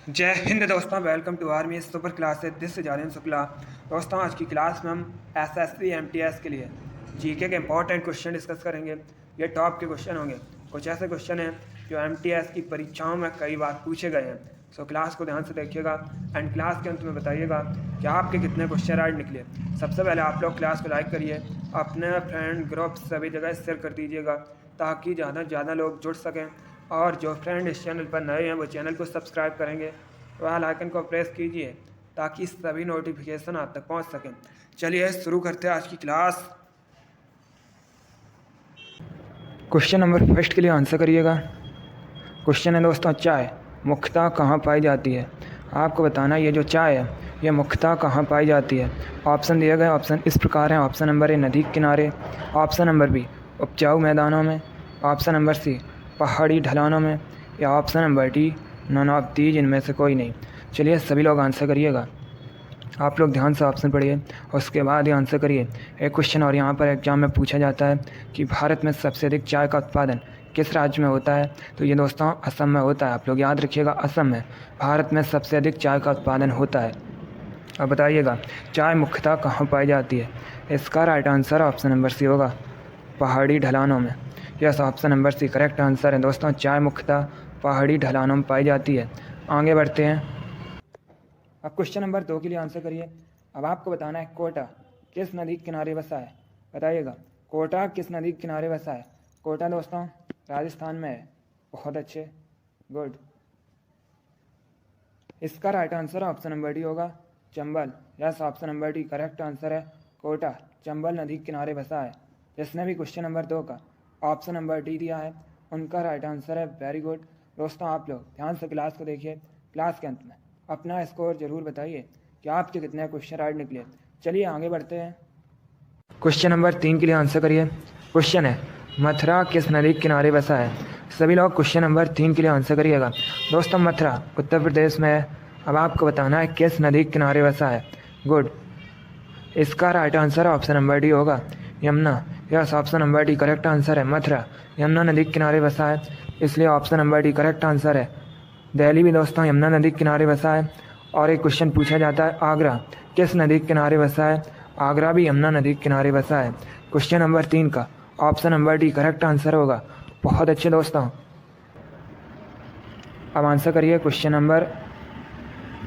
जय हिंद दोस्तों, welcome to army super classes. This Jalin Shukla. दोस्तों, आज की क्लास में हम एसएससी एमटीएस के लिए जीके के इंपॉर्टेंट क्वेश्चन डिस्कस करेंगे। ये टॉप के क्वेश्चन होंगे। कुछ ऐसे क्वेश्चन हैं जो एमटीएस की परीक्षाओं में कई बार पूछे गए हैं। सो क्लास को ध्यान से देखिएगा एंड क्लास के अंत में बताइएगा कि आपके कितने क्वेश्चन राइट निकले। सबसे पहले आप लोग क्लास को लाइक करिए, अपने फ्रेंड ग्रुप सभी जगह शेयर कर दीजिएगा ताकि ज़्यादा से ज़्यादा लोग जुड़ सकें। और जो फ्रेंड इस चैनल पर नए हैं वो चैनल को सब्सक्राइब करेंगे, बेल आइकन को प्रेस कीजिए ताकि सभी नोटिफिकेशन आप तक पहुंच सकें। चलिए शुरू करते हैं आज की क्लास। क्वेश्चन नंबर फर्स्ट के लिए आंसर करिएगा। क्वेश्चन है दोस्तों, चाय मुख्यतः कहाँ पाई जाती है? आपको बताना ये जो चाय है ये मुख्यतः कहाँ पाई जाती है। ऑप्शन दिए गए ऑप्शन इस प्रकार हैं। ऑप्शन नंबर ए नदी किनारे, ऑप्शन नंबर बी उपजाऊ मैदानों में, ऑप्शन नंबर सी पहाड़ी ढलानों में, या option number D none of these इनमें से कोई नहीं। चलिए सभी लोग आंसर करिएगा। आप लोग ध्यान से ऑप्शन पढ़िए और उसके बाद ही आंसर करिए। एक क्वेश्चन और यहाँ पर एग्जाम में पूछा जाता है कि भारत में सबसे अधिक चाय का उत्पादन किस राज्य में होता है? तो ये दोस्तों असम में होता है। आप लोग याद रखिएगा, असम में भारत में सबसे अधिक चाय का उत्पादन होता है। अब बताइएगा चाय मुख्यतः कहाँ पाई जाती है? इसका right answer option number C होगा, पहाड़ी ढलानों में। Yes, option number C correct answer है दोस्तों। चाय मुख्यतः पहाड़ी ढलानों में पाई जाती है। आगे बढ़ते हैं। अब क्वेश्चन नंबर 2 के लिए आंसर करिए। अब आपको बताना है कोटा किस नदी के किनारे बसा है? बताइएगा कोटा किस नदी के किनारे बसा है? कोटा दोस्तों राजस्थान में है। बहुत अच्छे, गुड। इसका right answer option number D होगा, Chambal. Yes, option number D correct answer है। कोटा चंबल नदी के किनारे बसा है। जिसने भी क्वेश्चन नंबर 2 का ऑप्शन नंबर डी दिया है उनका राइट आंसर है। Very good. दोस्तों आप लोग ध्यान से क्लास को देखिए। क्लास के अंत में अपना स्कोर जरूर बताइए कि आपके कितने क्वेश्चन राइट निकले। चलिए आगे बढ़ते हैं। क्वेश्चन नंबर 3 के लिए आंसर करिए। क्वेश्चन है मथुरा किस नदी के किनारे बसा है? सभी लोग क्वेश्चन नंबर 3 के लिए आंसर करिएगा। दोस्तों मथुरा उत्तर प्रदेश में है। अब आपको बताना है किस नदी के किनारे बसा है। गुड। इसका right answer option number D होगा, Yamuna. Yes, option number D correct answer है। मथुरा यमुना नदी के किनारे बसा है, इसलिए option number D correct answer है। दिल्ली भी दोस्तों यमुना नदी के किनारे बसा है। और एक क्वेश्चन पूछा जाता है आगरा किस नदी के किनारे बसा है? आगरा भी यमुना नदी के किनारे बसा है। क्वेश्चन नंबर 3 का option number D correct answer होगा। बहुत अच्छे दोस्तों। अब आंसर करिए क्वेश्चन नंबर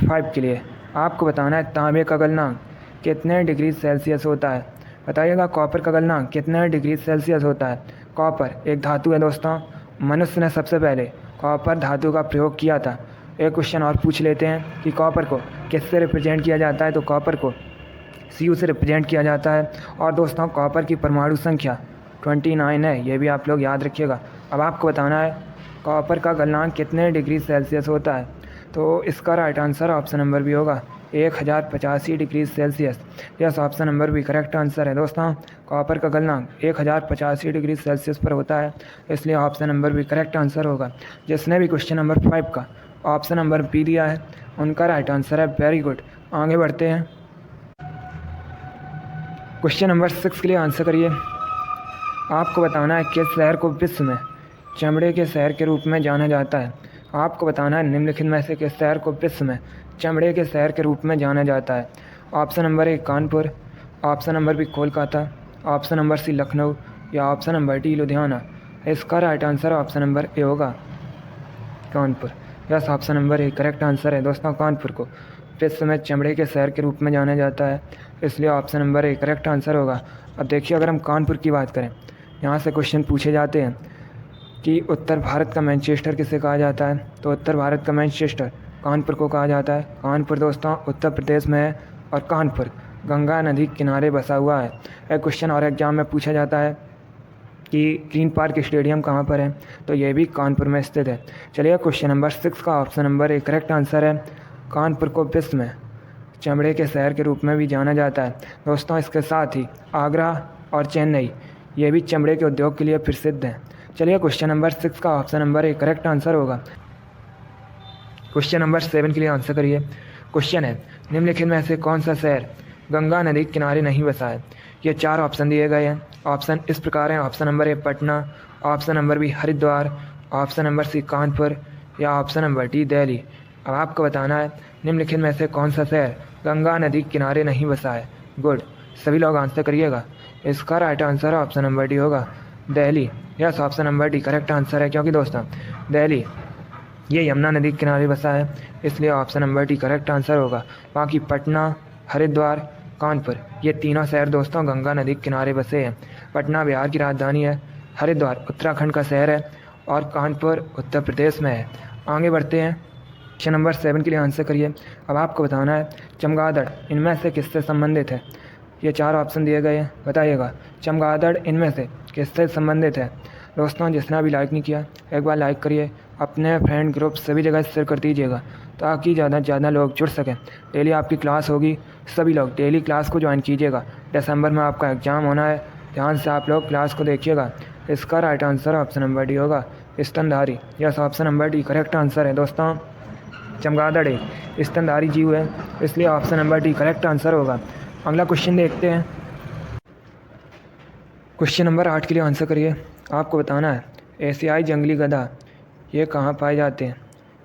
5 के लिए। आपको बताना है तांबे का गलनांक कितने डिग्री सेल्सियस होता है? बताइएगा कॉपर का गलनांक कितने डिग्री सेल्सियस होता है? कॉपर एक धातु है दोस्तों। मनुष्य ने सबसे पहले कॉपर धातु का प्रयोग किया था। एक क्वेश्चन और पूछ लेते हैं कि कॉपर को किससे रिप्रेजेंट किया जाता है? तो कॉपर को Cu से रिप्रेजेंट किया जाता है। और दोस्तों कॉपर की परमाणु संख्या 29 है, ये भी आप लोग याद रखिएगा। अब आपको बताना है कॉपर का गलनांक कितने डिग्री सेल्सियस होता है? तो इसका राइट आंसर ऑप्शन नंबर भी होगा 1085 degree Celsius. Yes, option number भी करेक्ट आंसर है दोस्तों। कॉपर का गलनांक 1085 डिग्री सेल्सियस पर होता है, इसलिए ऑप्शन नंबर भी करेक्ट आंसर होगा। जिसने भी क्वेश्चन नंबर 5 का ऑप्शन नंबर बी दिया है उनका राइट आंसर है। Very good. आगे बढ़ते हैं। क्वेश्चन नंबर 6 के लिए आंसर करिए। आपको बताना है किस शहर को विश्व में चमड़े के शहर के रूप में जाना जाता है? आपको बताना है निम्नलिखित में से किस शहर को विश्व में चमड़े के शहर के रूप में जाना जाता है? Option number A Kanpur, option number B Kolkata, option number C Lucknow, या ऑप्शन नंबर डी लुधियाना। इसका right answer option number A होगा, Kanpur. Yes, option number A correct answer है दोस्तों। कानपुर को विश्व में चमड़े के शहर के रूप में जाना जाता है, इसलिए option number A correct answer होगा। अब देखिए अगर हम कानपुर की बात करें, यहाँ से क्वेश्चन पूछे जाते हैं कि उत्तर भारत का मैनचेस्टर किसे कहा जाता है? तो उत्तर भारत का मैनचेस्टर कानपुर को कहा जाता है। कानपुर दोस्तों उत्तर प्रदेश में है और कानपुर गंगा नदी के किनारे बसा हुआ है। एक क्वेश्चन और एग्जाम में पूछा जाता है कि ग्रीन पार्क स्टेडियम कहाँ पर है? तो ये भी कानपुर में स्थित है। चलिए क्वेश्चन नंबर 6 का option number A correct answer है। कानपुर को विश्व में चमड़े के शहर के रूप में भी जाना जाता है दोस्तों। इसके साथ ही आगरा और चेन्नई ये भी चमड़े के उद्योग के लिए प्रसिद्ध हैं। चलिए क्वेश्चन नंबर 6 का option number A correct answer होगा। क्वेश्चन नंबर 7 के लिए आंसर करिए। क्वेश्चन है निम्नलिखित में से कौन सा शहर गंगा नदी के किनारे नहीं बसा है? ये 4 ऑप्शन दिए गए हैं। ऑप्शन इस प्रकार हैं। Option number A Patna, option number B Haridwar, option number C Kanpur, या ऑप्शन नंबर डी दिल्ली। अब आपको बताना है निम्नलिखित में से कौन सा शहर गंगा नदी के किनारे नहीं बसा है। गुड, सभी लोग आंसर करिएगा। इसका right answer option number D होगा, Delhi. Yes, option number D correct answer है, क्योंकि दोस्तों दिल्ली ये यमुना नदी के किनारे बसा है, इसलिए option number D correct answer होगा। बाकी पटना, हरिद्वार, कानपुर ये तीनों शहर दोस्तों गंगा नदी के किनारे बसे हैं। पटना बिहार की राजधानी है, हरिद्वार उत्तराखंड का शहर है और कानपुर उत्तर प्रदेश में है। आगे बढ़ते हैं, क्वेश्चन नंबर 7 के लिए आंसर करिए। अब आपको बताना है चमगादड़ इनमें से किससे संबंधित है। ये 4 ऑप्शन दिए गए हैं, बताइएगा चमगादड़ इनमें से किससे संबंधित है। दोस्तों जिसने अभी लाइक नहीं किया एक बार लाइक करिए, अपने फ्रेंड ग्रुप सभी जगह शेयर कर दीजिएगा ताकि ज़्यादा से ज़्यादा लोग जुड़ सकें। डेली आपकी क्लास होगी, सभी लोग डेली क्लास को ज्वाइन कीजिएगा। दिसंबर में आपका एग्ज़ाम होना है, ध्यान से आप लोग क्लास को देखिएगा। इसका right answer option number D होगा, स्तनधारी। Yes, option number D correct answer है। दोस्तों चमगादड़ एक स्तनधारी जीव है, इसलिए option number D correct answer होगा। अगला क्वेश्चन देखते हैं, क्वेश्चन नंबर 8 के लिए आंसर करिए। आपको बताना है एशियाई जंगली गधा ये कहाँ पाए जाते हैं।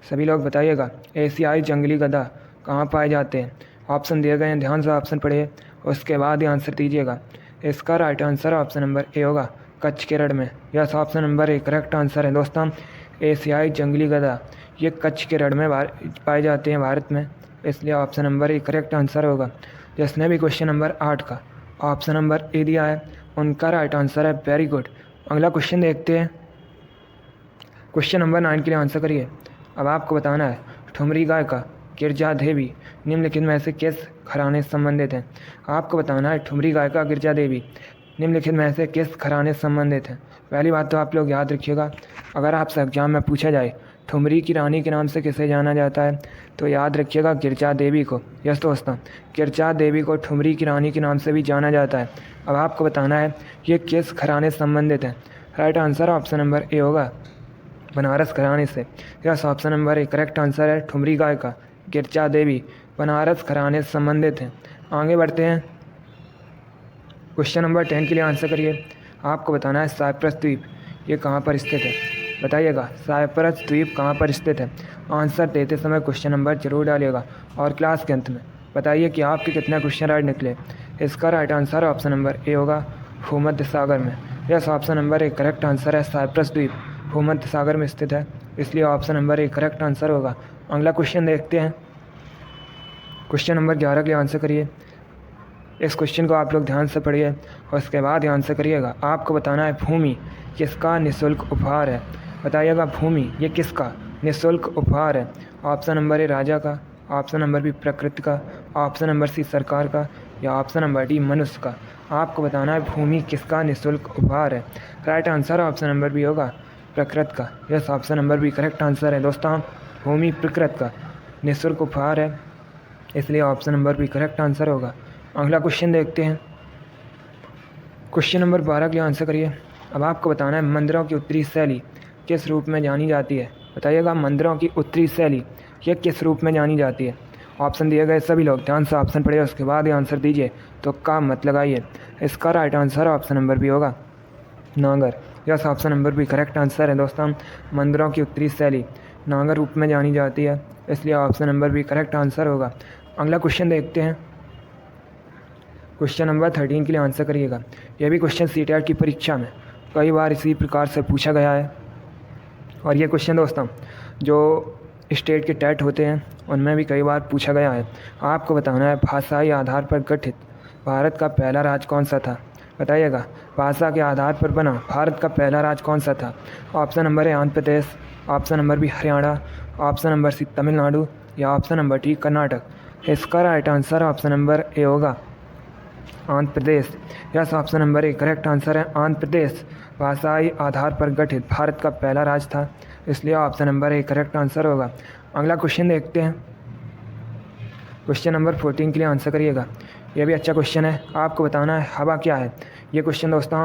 सभी लोग बताइएगा एशियाई जंगली गधा कहाँ पाए जाते हैं। ऑप्शन दिए गए हैं, ध्यान से ऑप्शन पढ़िए, उसके बाद ही आंसर दीजिएगा। इसका right answer option number A होगा, कच्छ केरल में। Yes, option number A correct answer है। दोस्तों एशियाई जंगली गधा ये कच्छ केरल में पाए जाते हैं भारत में, इसलिए option number A correct answer होगा। जिसने भी क्वेश्चन नंबर 8 का ऑप्शन नंबर ए दिया है उनका राइट आंसर है, वेरी गुड। अगला क्वेश्चन देखते हैं, क्वेश्चन नंबर 9 के लिए आंसर करिए। अब आपको बताना है ठुमरी गायिका गिरजा देवी निम्नलिखित में से किस घराने से संबंधित हैं। आपको बताना है ठुमरी गायिका गिरजा देवी निम्नलिखित में से किस घराने से संबंधित हैं। पहली बात तो आप लोग याद रखिएगा, अगर आपसे एग्जाम में पूछा जाए ठुमरी की रानी के नाम से किसे जाना जाता है तो याद रखिएगा गिरजा देवी को। यस दोस्तों, गिरजा देवी को ठुमरी की रानी के नाम से भी जाना जाता है। अब आपको बताना है ये किस घराने से संबंधित है। Right answer option number A होगा, बनारस घराने से। Yes, option number A correct answer है, ठुमरी गायिका गिरजा देवी बनारस घराने से संबंधित हैं। आगे बढ़ते हैं, क्वेश्चन नंबर 10 के लिए आंसर करिए। आपको बताना है साइप्रस द्वीप ये कहाँ पर स्थित है। बताइएगा साइप्रस द्वीप कहाँ पर स्थित है। आंसर देते समय क्वेश्चन नंबर जरूर डालिएगा और क्लास के अंत में बताइए कि आपके कितने क्वेश्चन राइट निकले। इसका right answer option number A होगा, भूमध्य सागर में। Yes, option number A correct answer है, साइप्रस द्वीप भूमध्य सागर में स्थित है, इसलिए option number A correct answer होगा। अगला क्वेश्चन देखते हैं, क्वेश्चन नंबर 11 के लिए आंसर करिए। इस क्वेश्चन को आप लोग ध्यान से पढ़िए और उसके बाद ही आंसर करिएगा। आपको बताना है भूमि किसका निःशुल्क उपहार है। बताइएगा भूमि ये किसका निःशुल्क उपहार है। ऑप्शन नंबर ए राजा का, ऑप्शन नंबर बी प्रकृति का, ऑप्शन नंबर सी सरकार का या ऑप्शन नंबर डी मनुष्य का। आपको बताना है भूमि किसका निःशुल्क उपहार है। Right answer option number B होगा, प्रकृति का। Yes, option number B correct answer है। दोस्तों भूमि प्रकृति का निःशुल्क उपहार है, इसलिए option number B correct answer होगा। अगला क्वेश्चन देखते हैं, क्वेश्चन नंबर 12 के लिए आंसर करिए। अब आपको बताना है मंदिरों की उत्तरी शैली किस रूप में जानी जाती है। बताइएगा मंदिरों की उत्तरी शैली यह किस रूप में जानी जाती है। ऑप्शन दिए गए, सभी लोग ध्यान से ऑप्शन पढ़िए उसके बाद ही आंसर दीजिए, तो काम मत लगाइए। इसका right answer option number B होगा, नागर। Yes, option number B correct answer है। दोस्तों मंदिरों की उत्तरी शैली नागर रूप में जानी जाती है, इसलिए option number B correct answer होगा। अगला क्वेश्चन देखते हैं, क्वेश्चन नंबर 13 के लिए आंसर करिएगा। यह भी क्वेश्चन सीटेट की परीक्षा में कई बार इसी प्रकार से पूछा गया है और ये क्वेश्चन दोस्तों जो स्टेट के टेट होते हैं उनमें भी कई बार पूछा गया है। आपको बताना है भाषाई आधार पर गठित भारत का पहला राज्य कौन सा था। बताइएगा भाषा के आधार पर बना भारत का पहला राज्य कौन सा था। Option number A Andhra Pradesh, option number B Haryana, option number C Tamil Nadu या ऑप्शन नंबर डी कर्नाटक। इसका right answer option number A होगा, Andhra Pradesh. Yes, option number A correct answer है, आंध्र प्रदेश भाषाई आधार पर गठित भारत का पहला राज्य था, इसलिए option number A correct answer होगा। अगला क्वेश्चन देखते हैं, क्वेश्चन नंबर 14 के लिए आंसर करिएगा। यह भी अच्छा क्वेश्चन है। आपको बताना है हवा क्या है। ये क्वेश्चन दोस्तों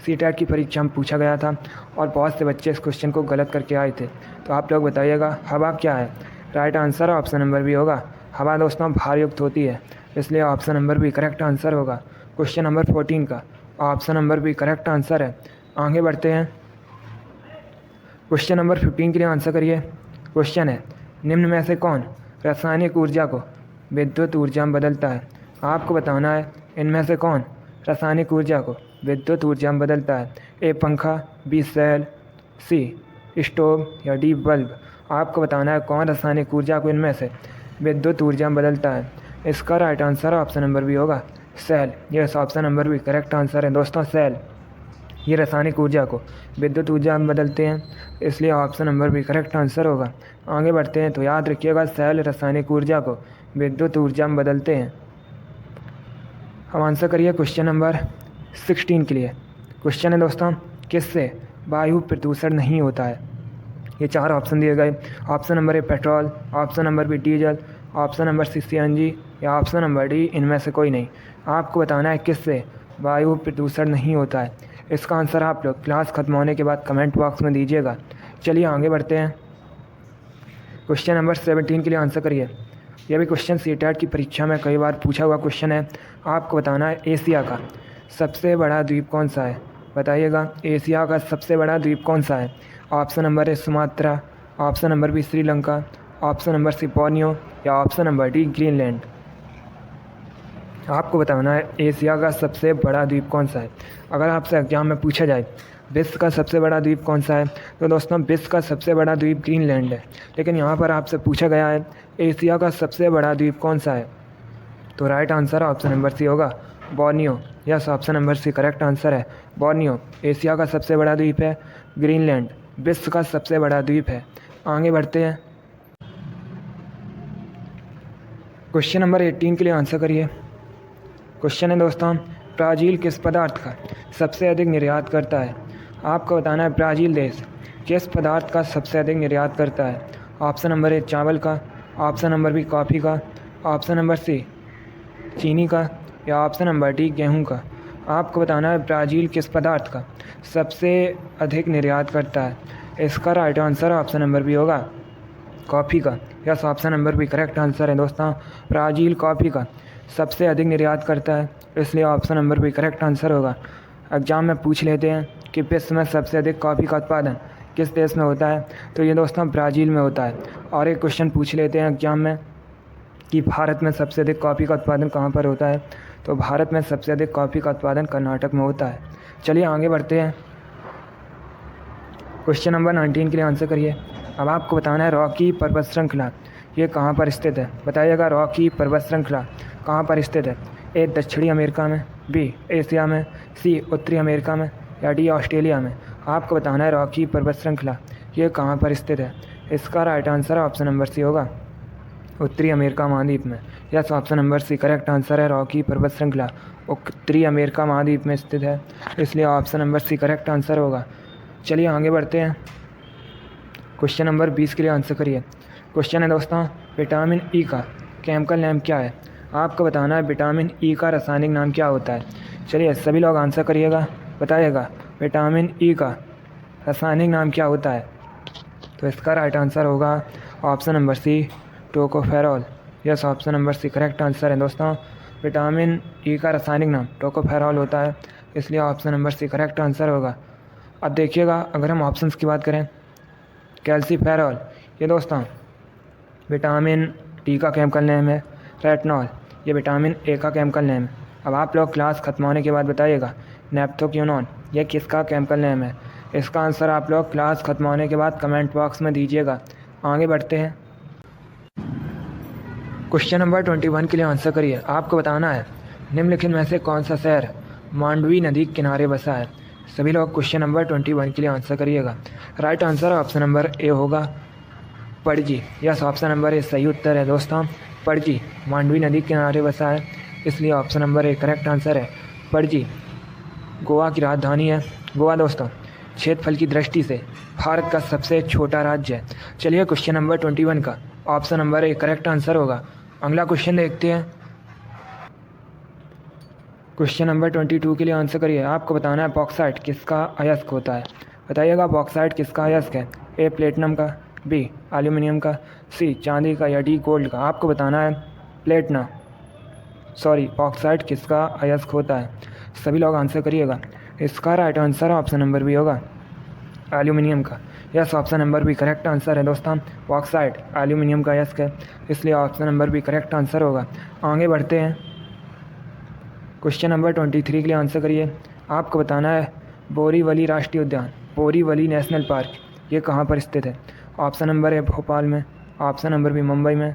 सीटेट की परीक्षा में पूछा गया था और बहुत से बच्चे इस क्वेश्चन को गलत करके आए थे, तो आप लोग बताइएगा हवा क्या है। Right answer option number B होगा, हवा दोस्तों भार युक्त होती है, इसलिए option number B correct answer होगा। क्वेश्चन नंबर 14 का option number B correct answer है। आगे बढ़ते हैं, क्वेश्चन नंबर 15 के लिए आंसर करिए। क्वेश्चन है निम्न में से कौन रासायनिक ऊर्जा को विद्युत ऊर्जा में बदलता है? आपको बताना है इनमें से कौन रासायनिक ऊर्जा को विद्युत ऊर्जा में बदलता है। ए पंखा, बी सेल, सी स्टोव या डी बल्ब। आपको बताना है कौन रासायनिक ऊर्जा को इनमें से विद्युत ऊर्जा में बदलता है। इसका right answer option number B होगा, cell. Yes, option number B correct answer है दोस्तों, सेल। ये रासायनिक ऊर्जा को विद्युत ऊर्जा में बदलते हैं, इसलिए option number B correct answer होगा। आगे बढ़ते हैं तो याद रखिएगा, सेल रासायनिक ऊर्जा को विद्युत ऊर्जा में बदलते हैं। अब आंसर करिए क्वेश्चन नंबर 16 के लिए। क्वेश्चन है दोस्तों, किससे वायु प्रदूषण नहीं होता है? ये 4 ऑप्शन दिए गए। Option number A petrol, option number B diesel, option number C CNG या ऑप्शन नंबर डी इनमें से कोई नहीं। आपको बताना है किससे वायु प्रदूषण नहीं होता है। इसका आंसर आप लोग क्लास खत्म होने के बाद कमेंट बॉक्स में दीजिएगा। चलिए आगे बढ़ते हैं। क्वेश्चन नंबर 17 के लिए आंसर करिए। यह भी क्वेश्चन CTET की परीक्षा में कई बार पूछा हुआ क्वेश्चन है। आपको बताना है एशिया का सबसे बड़ा द्वीप कौन सा है? बताइएगा, एशिया का सबसे बड़ा द्वीप कौन सा है? Option number A Sumatra, option number B Sri Lanka, option number C Borneo या ऑप्शन नंबर डी ग्रीनलैंड। आपको बताना है एशिया का सबसे बड़ा द्वीप कौन सा है। अगर आपसे एग्जाम में पूछा जाए विश्व का सबसे बड़ा द्वीप कौन सा है, तो दोस्तों विश्व का सबसे बड़ा द्वीप ग्रीनलैंड है। लेकिन यहाँ पर आपसे पूछा गया है एशिया का सबसे बड़ा द्वीप कौन सा है, तो right answer option number C होगा, Borneo. Yes, option number C correct answer है, बोर्नियो। एशिया का सबसे बड़ा द्वीप है, ग्रीनलैंड विश्व का सबसे बड़ा द्वीप है। आगे बढ़ते हैं। क्वेश्चन नंबर 18 के लिए आंसर करिए। क्वेश्चन है दोस्तों, ब्राज़ील किस पदार्थ का सबसे अधिक निर्यात करता है? आपको बताना है ब्राज़ील देश किस पदार्थ का सबसे अधिक निर्यात करता है। ऑप्शन नंबर ए चावल का, ऑप्शन नंबर बी कॉफ़ी का, ऑप्शन नंबर सी चीनी का या ऑप्शन नंबर डी गेहूं का। आपको बताना है ब्राज़ील किस पदार्थ का सबसे अधिक निर्यात करता है। इसका right answer option number B coffee, कॉफ़ी का। Yes, option number B correct answer है दोस्तों, ब्राज़ील कॉफ़ी का सबसे अधिक निर्यात करता है, इसलिए option number B correct answer होगा। एग्जाम में पूछ लेते हैं कि विश्व में सबसे अधिक कॉफ़ी का उत्पादन किस देश में होता है, तो ये दोस्तों ब्राज़ील में होता है। और एक क्वेश्चन पूछ लेते हैं एग्जाम में कि भारत में सबसे अधिक कॉफ़ी का उत्पादन कहाँ पर होता है, तो भारत में सबसे अधिक कॉफ़ी का उत्पादन कर्नाटक में होता है। चलिए आगे बढ़ते हैं। क्वेश्चन नंबर 19 के लिए आंसर करिए। अब आपको बताना है रॉकी पर्वत श्रृंखला ये कहाँ पर स्थित है। बताइएगा, रॉकी पर्वत श्रृंखला कहाँ पर स्थित है? ए दक्षिणी अमेरिका में, बी एशिया में, सी उत्तरी अमेरिका में या डी ऑस्ट्रेलिया में। आपको बताना है रॉकी पर्वत श्रृंखला ये कहाँ पर स्थित है। इसका right answer option number C होगा, उत्तरी अमेरिका महाद्वीप में। Yes, option number C correct answer है, रॉकी पर्वत श्रृंखला उत्तरी अमेरिका महाद्वीप में स्थित है, इसलिए option number C correct answer होगा। चलिए आगे बढ़ते हैं। क्वेश्चन नंबर 20 के लिए आंसर करिए। क्वेश्चन है दोस्तों, विटामिन ई का केमिकल नेम क्या है? आपको बताना है विटामिन ई का रासायनिक नाम क्या होता है। चलिए सभी लोग आंसर करिएगा, बताइएगा विटामिन ई का रासायनिक नाम क्या होता है। तो इसका राइट आंसर होगा option number C, tocopherol. Yes, option number C correct answer है दोस्तों, विटामिन ई का रासायनिक नाम टोकोफेरॉल होता है, इसलिए option number C correct answer होगा। अब देखिएगा, अगर हम ऑप्शंस की बात करें, कैल्सीफेरॉल ये दोस्तों विटामिन डी का केमिकल नेम है। रेटिनॉल ये विटामिन ए का केमिकल नेम है। अब आप लोग क्लास खत्म होने के बाद बताइएगा नेप्थोक्विनोन ये किसका केमिकल नेम है। इसका आंसर आप लोग क्लास खत्म होने के बाद कमेंट बॉक्स में दीजिएगा। आगे बढ़ते हैं। क्वेश्चन नंबर 21 के लिए आंसर करिए। आपको बताना है निम्नलिखित में से कौन सा शहर मांडवी नदी के किनारे बसा है। सभी लोग क्वेश्चन नंबर 21 के लिए आंसर करिएगा। Right answer option number A होगा, Panaji. Yes, option number A सही उत्तर है दोस्तों, पणजी मांडवी नदी के किनारे बसा है, इसलिए option number A correct answer है, पणजी। गोवा की राजधानी है। गोवा दोस्तों क्षेत्रफल की दृष्टि से भारत का सबसे छोटा राज्य है। चलिए क्वेश्चन नंबर 21 का option number A correct answer होगा। अगला क्वेश्चन देखते हैं। क्वेश्चन नंबर 22 के लिए आंसर करिए। आपको बताना है बॉक्साइट किसका अयस्क होता है। बताइएगा बॉक्साइट किसका अयस्क है। ए प्लेटिनम का, बी एल्यूमिनियम का, सी चांदी का या डी गोल्ड का। आपको बताना है बॉक्साइट किसका अयस्क होता है। सभी लोग आंसर करिएगा। इसका right answer option number B होगा, एल्यूमिनियम का। Yes, option number B correct answer है दोस्तों। बॉक्साइट एल्यूमिनियम का यस्क है, इसलिए option number B correct answer होगा। आगे बढ़ते हैं, क्वेश्चन नंबर 23 के लिए आंसर करिए। आपको बताना है बोरीवली राष्ट्रीय उद्यान, बोरीवली नेशनल पार्क ये कहाँ पर स्थित है। ऑप्शन नंबर ए भोपाल में, ऑप्शन नंबर बी मुंबई में,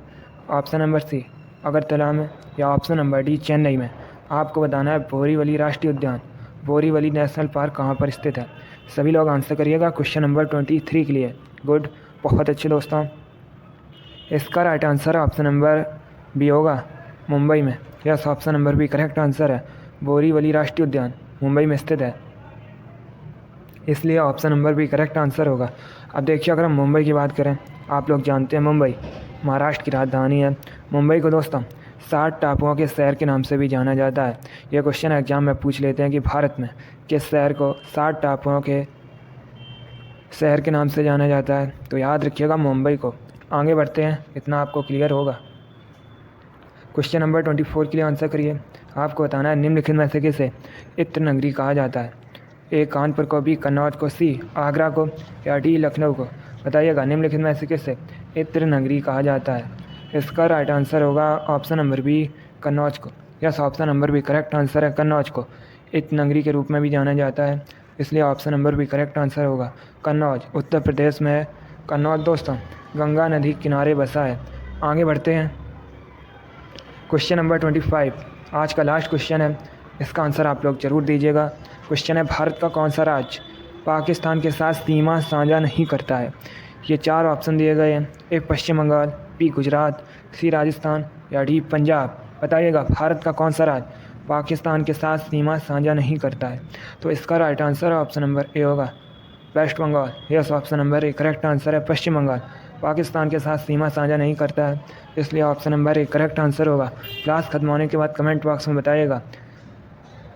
ऑप्शन नंबर सी अगरतला में, या ऑप्शन नंबर डी चेन्नई में। आपको बताना है बोरीवली राष्ट्रीय उद्यान, बोरीवली नेशनल पार्क कहाँ पर स्थित है। सभी लोग आंसर करिएगा क्वेश्चन नंबर 23 के लिए। गुड, बहुत अच्छे दोस्तों। इसका right answer option number B होगा मुंबई में। Yes, option number B correct answer है। बोरीवली राष्ट्रीय उद्यान मुंबई में स्थित है, इसलिए option number B correct answer होगा। अब देखिए, अगर हम मुंबई की बात करें, आप लोग जानते हैं मुंबई महाराष्ट्र की राजधानी है। मुंबई को दोस्तों 60 टापुओं के शहर के नाम से भी जाना जाता है। ये क्वेश्चन एग्जाम में पूछ लेते हैं कि भारत में किस शहर को 60 टापुओं के शहर के नाम से जाना जाता है, तो याद रखिएगा मुंबई को। आगे बढ़ते हैं, इतना आपको क्लियर होगा। क्वेश्चन नंबर 24 के लिए आंसर करिए। आपको बताना है निम्नलिखित में से किसे इत्र नगरी कहा जाता है। ए कानपुर को, बी कन्नौज को, सी आगरा को, या डी लखनऊ को। बताइएगा निम्नलिखित में से किसे इत्र नगरी कहा जाता है। इसका राइट आंसर होगा ऑप्शन नंबर बी कन्नौज को। Yes, option number B correct answer है। कन्नौज को इत्र नगरी के रूप में भी जाना जाता है, इसलिए option number B correct answer होगा। कन्नौज उत्तर प्रदेश में है। कन्नौज दोस्तों गंगा नदी के किनारे बसा है। आगे बढ़ते हैं, क्वेश्चन नंबर 25 आज का लास्ट क्वेश्चन है, इसका आंसर आप लोग ज़रूर दीजिएगा। क्वेश्चन है भारत का कौन सा राज्य पाकिस्तान के साथ सीमा साझा नहीं करता है। ये 4 ऑप्शन दिए गए हैं, ए पश्चिम बंगाल, बी गुजरात, सी राजस्थान, या डी पंजाब। बताइएगा भारत का कौन सा राज्य पाकिस्तान के साथ सीमा साझा नहीं करता है। तो इसका right answer option number A होगा west Bengal. Yes, option number A correct answer है। पश्चिम बंगाल पाकिस्तान के साथ सीमा साझा नहीं करता है, इसलिए option number A correct answer होगा। क्लास खत्म होने के बाद कमेंट बॉक्स में बताइएगा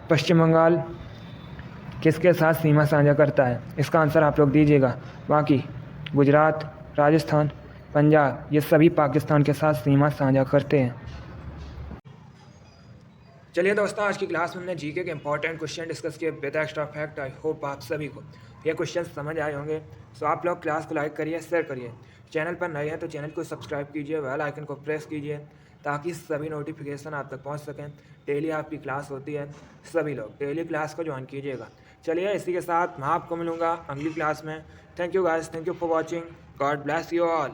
पश्चिम बंगाल किसके साथ सीमा साझा करता है, इसका आंसर आप लोग दीजिएगा। बाकी गुजरात, राजस्थान, पंजाब ये सभी पाकिस्तान के साथ सीमा साझा करते हैं। चलिए दोस्तों, आज की क्लास में हमने जीके के इंपॉर्टेंट क्वेश्चन डिस्कस किए with extra fact. I hope आप सभी को ये क्वेश्चन समझ आए होंगे। सो आप लोग क्लास को लाइक करिए, शेयर करिए। चैनल पर नए हैं तो चैनल को सब्सक्राइब कीजिए, बेल आइकन को प्रेस कीजिए ताकि सभी नोटिफिकेशन आप तक पहुंच सकें। डेली आपकी क्लास होती है, सभी लोग डेली क्लास को ज्वाइन कीजिएगा। चलिए, इसी के साथ मैं आपको मिलूँगा अगली क्लास में। Thank you guys, thank you for watching. God bless you all.